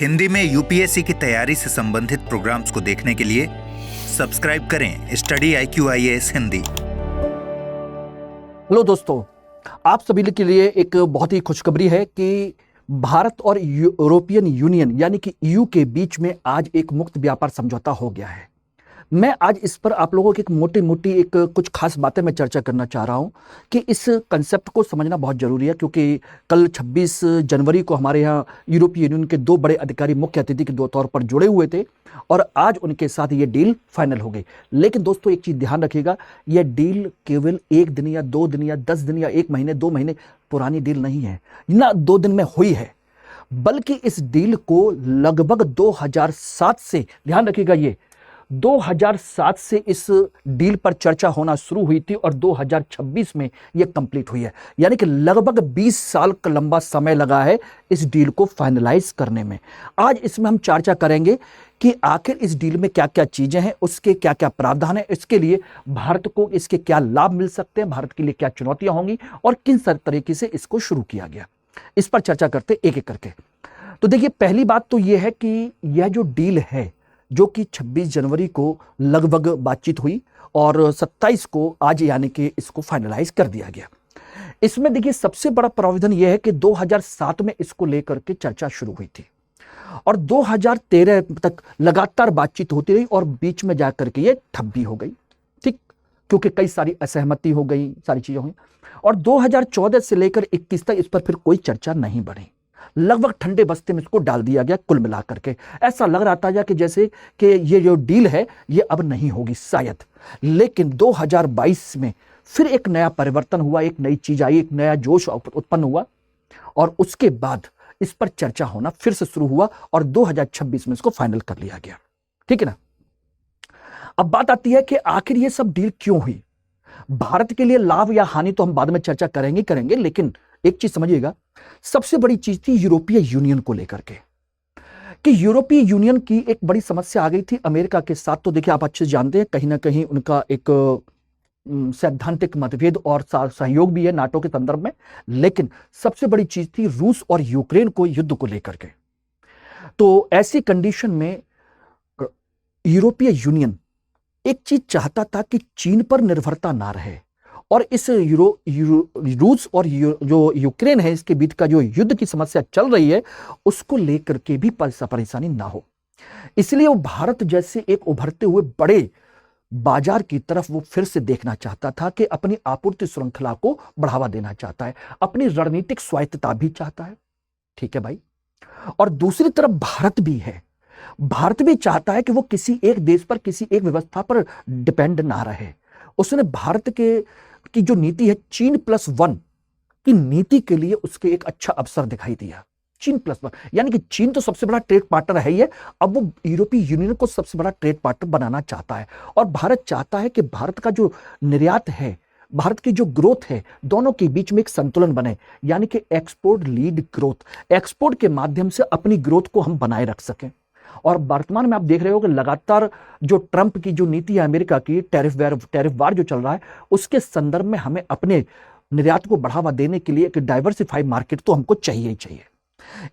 हिंदी में यूपीएससी की तैयारी से संबंधित प्रोग्राम्स को देखने के लिए सब्सक्राइब करें study IQ IAS Hindi. Hello दोस्तों, आप सभी के लिए एक बहुत ही खुशखबरी है कि भारत और यूरोपियन यूनियन यानी कि EU के बीच में आज एक मुक्त व्यापार समझौता हो गया है। मैं आज इस पर आप लोगों की एक मोटी एक कुछ खास बातें मैं चर्चा करना चाह रहा हूं कि इस कंसेप्ट को समझना बहुत जरूरी है, क्योंकि कल 26 जनवरी को हमारे यहाँ यूरोपीय यूनियन के दो बड़े अधिकारी मुख्य अतिथि के तौर पर जुड़े हुए थे और आज उनके साथ ये डील फाइनल हो गई। लेकिन दोस्तों, एक चीज ध्यान रखिएगा, यह डील केवल एक दिन या 2 दिन या 10 दिन या 1 महीने 2 महीने पुरानी डील नहीं है, ना 2 दिन में हुई है, बल्कि इस डील को लगभग 2007 से, ध्यान रखिएगा, ये 2007 से इस डील पर चर्चा होना शुरू हुई थी और 2026 में यह कंप्लीट हुई है। यानी कि लगभग 20 साल का लंबा समय लगा है इस डील को फाइनलाइज करने में। आज इसमें हम चर्चा करेंगे कि आखिर इस डील में क्या क्या चीजें हैं, उसके क्या क्या प्रावधान है, इसके लिए भारत को इसके क्या लाभ मिल सकते हैं, भारत के लिए क्या चुनौतियां होंगी और किन तरीके से इसको शुरू किया गया। इस पर चर्चा करते एक एक करके। तो देखिए, पहली बात तो यह है कि यह जो डील है, जो कि 26 जनवरी को लगभग बातचीत हुई और 27 को आज यानी कि इसको फाइनलाइज कर दिया गया। इसमें देखिए, सबसे बड़ा प्रावधान यह है कि 2007 में इसको लेकर के चर्चा शुरू हुई थी और 2013 तक लगातार बातचीत होती रही और बीच में जाकर के ये ठप भी हो गई, ठीक, क्योंकि कई सारी असहमति हो गई, सारी चीजें हुई और 2014 से लेकर 21 तक इस पर फिर कोई चर्चा नहीं बढ़ी। लगभग ठंडे बस्ते में इसको डाल दिया गया। कुल मिलाकर के ऐसा लग रहा था कि जैसे कि ये जो डील है ये अब नहीं होगी शायद। लेकिन 2022 में फिर एक नया परिवर्तन हुआ, एक नई चीज आई, एक नया जोश उत्पन्न हुआ और उसके बाद इस पर चर्चा होना फिर से शुरू हुआ और 2026 में इसको फाइनल कर लिया गया। ठीक है ना। अब बात आती है कि आखिर ये सब डील क्यों हुई, भारत के लिए लाभ या हानि तो हम बाद में चर्चा करेंगे, लेकिन एक चीज समझिएगा, सबसे बड़ी चीज थी यूरोपीय यूनियन को लेकर के कि यूरोपीय यूनियन की एक बड़ी समस्या आ गई थी अमेरिका के साथ। तो देखिए, आप अच्छे से जानते हैं, कहीं ना कहीं उनका एक सैद्धांतिक मतभेद और सहयोग भी है नाटो के संदर्भ में। लेकिन सबसे बड़ी चीज थी रूस और यूक्रेन को युद्ध को लेकर के। तो ऐसी कंडीशन में यूरोपीय यूनियन एक चीज चाहता था कि चीन पर निर्भरता ना रहे और इस रूस और जो यूक्रेन है, इसके बीच का जो युद्ध की समस्या चल रही है उसको लेकर के भी परेशानी ना हो। इसलिए वो भारत जैसे एक उभरते हुए बड़े बाजार की तरफ वो फिर से देखना चाहता था कि अपनी आपूर्ति श्रृंखला को बढ़ावा देना चाहता है, अपनी रणनीतिक स्वायत्तता भी चाहता है। ठीक है भाई। और दूसरी तरफ भारत भी है, भारत भी चाहता है कि वो किसी एक देश पर, किसी एक व्यवस्था पर डिपेंड ना रहे। उसने भारत की जो नीति है China+1 की नीति के लिए उसके एक अच्छा अवसर दिखाई दिया। China+1 यानी कि चीन तो सबसे बड़ा ट्रेड पार्टनर है ही है, अब वो यूरोपीय यूनियन को सबसे बड़ा ट्रेड पार्टनर बनाना चाहता है और भारत चाहता है कि भारत का जो निर्यात है, भारत की जो ग्रोथ है, दोनों के बीच में एक संतुलन बने, यानी कि एक्सपोर्ट लीड ग्रोथ, एक्सपोर्ट के माध्यम से अपनी ग्रोथ को हम बनाए रख सकें। और वर्तमान में आप देख रहे हो कि लगातार जो ट्रंप की जो नीति है अमेरिका की, टैरिफ वार जो चल रहा है, उसके संदर्भ में हमें अपने निर्यात को बढ़ावा देने के लिए एक डाइवर्सिफाइड मार्केट तो हमको चाहिए ही चाहिए।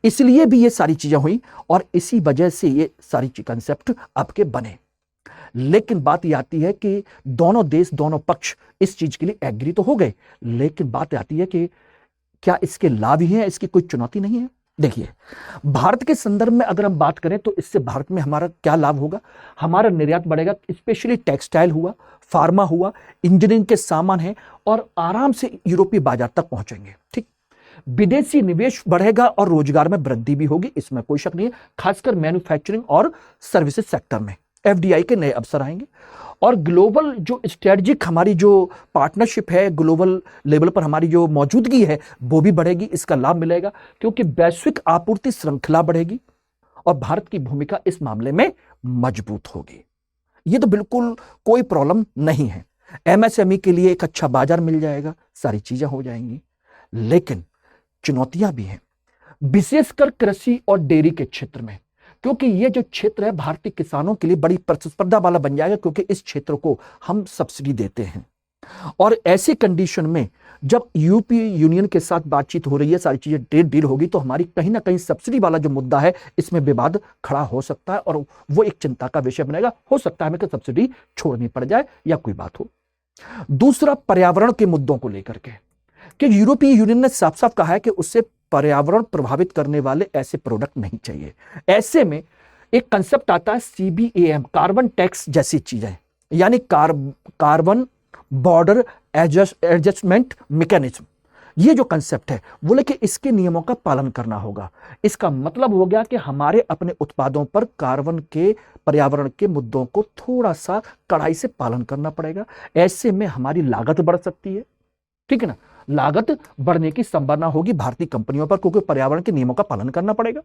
इसलिए भी ये सारी चीजें हुई और इसी वजह से ये सारी कंसेप्ट आपके बने। लेकिन बात यह आती है कि दोनों देश, दोनों पक्ष इस चीज के लिए एग्री तो हो गए, लेकिन बात आती है कि क्या इसके लाभ ही हैं, इसकी कोई चुनौती नहीं है। देखिए, भारत के संदर्भ में अगर हम बात करें तो इससे भारत में हमारा क्या लाभ होगा, हमारा निर्यात बढ़ेगा, स्पेशली टेक्सटाइल हुआ, फार्मा हुआ, इंजीनियरिंग के सामान है और आराम से यूरोपीय बाजार तक पहुंचेंगे। ठीक, विदेशी निवेश बढ़ेगा और रोजगार में वृद्धि भी होगी, इसमें कोई शक नहीं है। खासकर मैन्युफैक्चरिंग और सर्विसेज सेक्टर में FDI के नए अवसर आएंगे और ग्लोबल जो स्ट्रेटजिक हमारी जो पार्टनरशिप है, ग्लोबल लेवल पर हमारी जो मौजूदगी है वो भी बढ़ेगी, इसका लाभ मिलेगा क्योंकि वैश्विक आपूर्ति श्रृंखला बढ़ेगी और भारत की भूमिका इस मामले में मजबूत होगी। ये तो बिल्कुल कोई प्रॉब्लम नहीं है। MSME के लिए एक अच्छा बाजार मिल जाएगा, सारी चीजें हो जाएंगी। लेकिन चुनौतियां भी हैं, विशेषकर कृषि और डेयरी के क्षेत्र में, क्योंकि ये जो क्षेत्र है भारतीय किसानों के लिए बड़ी प्रतिस्पर्धा वाला बन जाएगा, क्योंकि इस क्षेत्र को हम सब्सिडी देते हैं। और ऐसी कंडीशन में जब यूरोपीय यूनियन के साथ बातचीत हो रही है, सारी चीजें ट्रेड डील होगी, तो हमारी कहीं ना कहीं सब्सिडी वाला जो मुद्दा है इसमें विवाद खड़ा हो सकता है और वो एक चिंता का विषय बनेगा। हो सकता है हमें कि सब्सिडी छोड़नी पड़ जाए या कोई बात हो। दूसरा, पर्यावरण के मुद्दों को लेकर के कि यूरोपीय यूनियन ने साफ साफ कहा है कि उससे पर्यावरण प्रभावित करने वाले ऐसे प्रोडक्ट नहीं चाहिए। ऐसे में एक कंसेप्ट आता है CBAM, कार्बन टैक्स जैसी चीजें, यानी कार्बन बॉर्डर एडजस्टमेंट मैकेनिज्म। ये जो कंसेप्ट है बोले कि इसके नियमों का पालन करना होगा। इसका मतलब हो गया कि हमारे अपने उत्पादों पर कार्बन के, पर्यावरण के मुद्दों को थोड़ा सा कड़ाई से पालन करना पड़ेगा। ऐसे में हमारी लागत बढ़ सकती है, ठीक है ना, लागत बढ़ने की संभावना होगी भारतीय कंपनियों पर, क्योंकि पर्यावरण के नियमों का पालन करना पड़ेगा।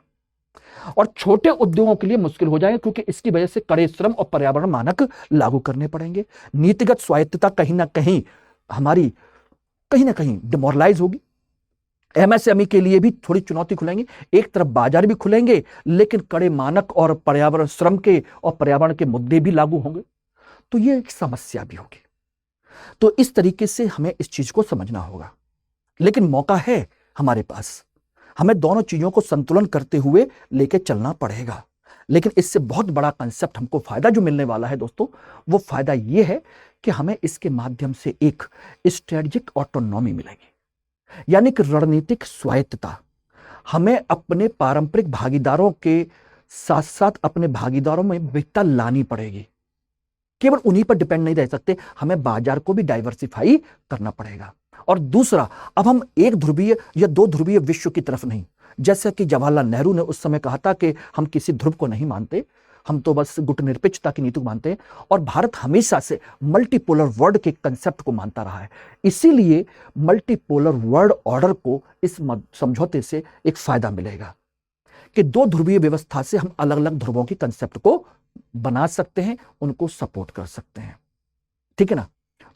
और छोटे उद्योगों के लिए मुश्किल हो जाएगा, क्योंकि इसकी वजह से कड़े श्रम और पर्यावरण मानक लागू करने पड़ेंगे। नीतिगत स्वायत्तता कहीं ना कहीं हमारी डिमोरलाइज होगी। MSME के लिए भी थोड़ी चुनौती खुलेंगी। एक तरफ बाजार भी खुलेंगे, लेकिन कड़े मानक और पर्यावरण, श्रम के और पर्यावरण के मुद्दे भी लागू होंगे, तो ये एक समस्या भी होगी। तो इस तरीके से हमें इस चीज को समझना होगा, लेकिन मौका है हमारे पास। हमें दोनों चीजों को संतुलन करते हुए लेके चलना पड़ेगा। लेकिन इससे बहुत बड़ा कंसेप्ट, हमको फायदा जो मिलने वाला है दोस्तों, वो फायदा ये है कि हमें इसके माध्यम से एक स्ट्रेटेजिक ऑटोनॉमी मिलेगी, यानी कि रणनीतिक स्वायत्तता। हमें अपने पारंपरिक भागीदारों के साथ साथ अपने भागीदारों में विविधता लानी पड़ेगी। केवल उन्हीं पर डिपेंड नहीं रह सकते, हमें बाजार को भी डाइवर्सिफाई करना पड़ेगा। और दूसरा, अब हम एक ध्रुवीय या दो ध्रुवीय विश्व की तरफ नहीं, जैसा कि जवाहरलाल नेहरू ने उस समय कहा था कि हम किसी ध्रुव को नहीं मानते, हम तो बस गुटनिरपेक्षता की नीति को मानते हैं। और भारत हमेशा से मल्टीपोलर वर्ल्ड के कंसेप्ट को मानता रहा है। इसीलिए मल्टीपोलर वर्ल्ड ऑर्डर को इस समझौते से एक फायदा मिलेगा कि दो ध्रुवीय व्यवस्था से हम अलग अलग ध्रुवों की कंसेप्ट को बना सकते हैं, उनको सपोर्ट कर सकते हैं, ठीक है ना।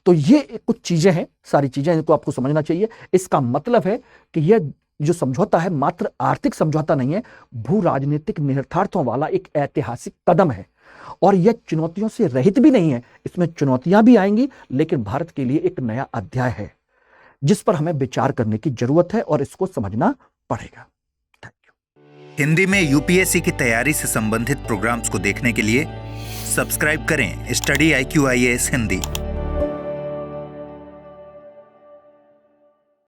तो ये कुछ चीजें हैं, सारी चीजें इनको आपको समझना चाहिए। इसका मतलब है कि यह जो समझौता है मात्र आर्थिक समझौता नहीं है, भू राजनीतिक निहितार्थों वाला एक ऐतिहासिक कदम है। और यह चुनौतियों से रहित भी नहीं है, इसमें चुनौतियां भी आएंगी, लेकिन भारत के लिए एक नया अध्याय है जिस पर हमें विचार करने की जरूरत है और इसको समझना पड़ेगा। हिंदी में UPSC की तैयारी से संबंधित प्रोग्राम्स को देखने के लिए सब्सक्राइब करें स्टडी IQ IAS हिंदी।